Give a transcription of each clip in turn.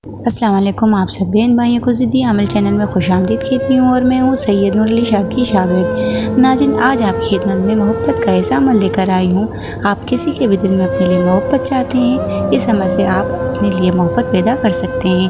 السلام علیکم، آپ سب بہن بھائیوں کو ضدی عمل چینل میں خوش آمدید کہتی ہوں اور میں ہوں سید نور علی شاہ کی شاگرد۔ ناظرین، آج آپ کی خدمت میں محبت کا ایسا عمل لے کر آئی ہوں۔ آپ کسی کے بھی دل میں اپنے لیے محبت چاہتے ہیں، اس عمل سے آپ اپنے لیے محبت پیدا کر سکتے ہیں۔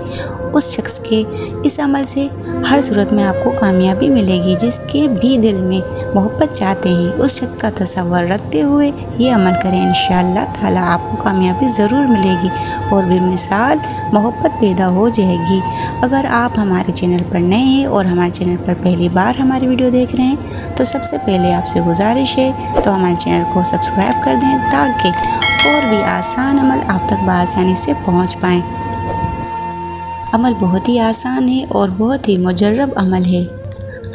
اس شخص کے اس عمل سے ہر صورت میں آپ کو کامیابی ملے گی۔ جس کے بھی دل میں محبت چاہتے ہیں، اس شخص کا تصور رکھتے ہوئے یہ عمل کریں، انشاءاللہ تعالیٰ آپ کو کامیابی ضرور ملے گی اور بے مثال محبت پیدا ہو جائے گی۔ اگر آپ ہمارے چینل پر نئے ہیں اور ہمارے چینل پر پہلی بار ہماری ویڈیو دیکھ رہے ہیں تو سب سے پہلے آپ سے گزارش ہے تو ہمارے چینل کو سبسکرائب کر دیں تاکہ اور بھی آسان عمل آپ تک بآسانی سے پہنچ پائیں۔ عمل بہت ہی آسان ہے اور بہت ہی مجرب عمل ہے۔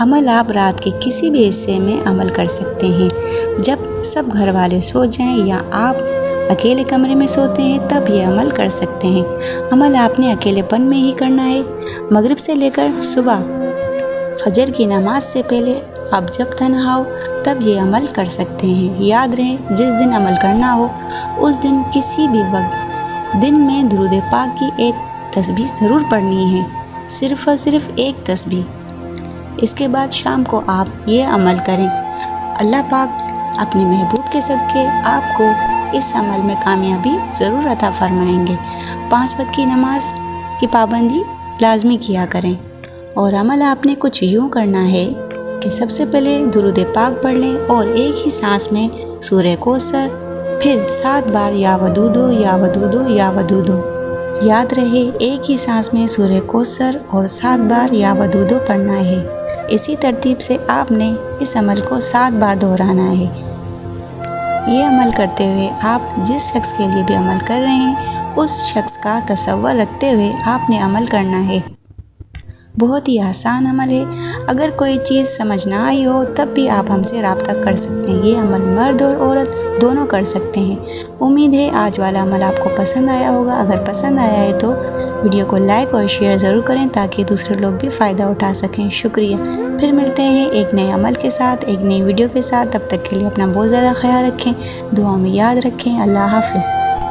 عمل آپ رات کے کسی بھی حصے میں عمل کر سکتے ہیں، جب سب گھر والے سو جائیں یا آپ اکیلے کمرے میں سوتے ہیں تب یہ عمل کر سکتے ہیں۔ عمل آپ نے اکیلے پن میں ہی کرنا ہے۔ مغرب سے لے کر صبح فجر کی نماز سے پہلے آپ جب تنہا ہو تب یہ عمل کر سکتے ہیں۔ یاد رہے، جس دن عمل کرنا ہو اس دن کسی بھی وقت دن میں درود پاک کی ایک تسبیح ضرور پڑھنی ہے، صرف اور صرف ایک تسبیح۔ اس کے بعد شام کو آپ یہ عمل کریں۔ اللہ پاک اپنے محبوب کے صدقے آپ کو اس عمل میں کامیابی ضرور عطا فرمائیں گے۔ 5 وقت کی نماز کی پابندی لازمی کیا کریں اور عمل آپ نے کچھ یوں کرنا ہے کہ سب سے پہلے درود پاک پڑھ لیں اور ایک ہی سانس میں سورہ کوثر، پھر 7 بار یا ودودو یا ودودو یا ودودو۔ یاد رہے، ایک ہی سانس میں سورہ کوثر اور 7 بار یا ودودو پڑھنا ہے۔ اسی ترتیب سے آپ نے اس عمل کو 7 بار دہرانا ہے۔ یہ عمل کرتے ہوئے آپ جس شخص کے لیے بھی عمل کر رہے ہیں اس شخص کا تصور رکھتے ہوئے آپ نے عمل کرنا ہے۔ بہت ہی آسان عمل ہے۔ اگر کوئی چیز سمجھ نہ آئی ہو تب بھی آپ ہم سے رابطہ کر سکتے ہیں۔ یہ عمل مرد اور عورت دونوں کر سکتے ہیں۔ امید ہے آج والا عمل آپ کو پسند آیا ہوگا۔ اگر پسند آیا ہے تو ویڈیو کو لائک اور شیئر ضرور کریں تاکہ دوسرے لوگ بھی فائدہ اٹھا سکیں۔ شکریہ۔ پھر ملتے ہیں ایک نئے عمل کے ساتھ، ایک نئی ویڈیو کے ساتھ۔ تب تک کے لیے اپنا بہت زیادہ خیال رکھیں، دعاؤں میں یاد رکھیں۔ اللہ حافظ۔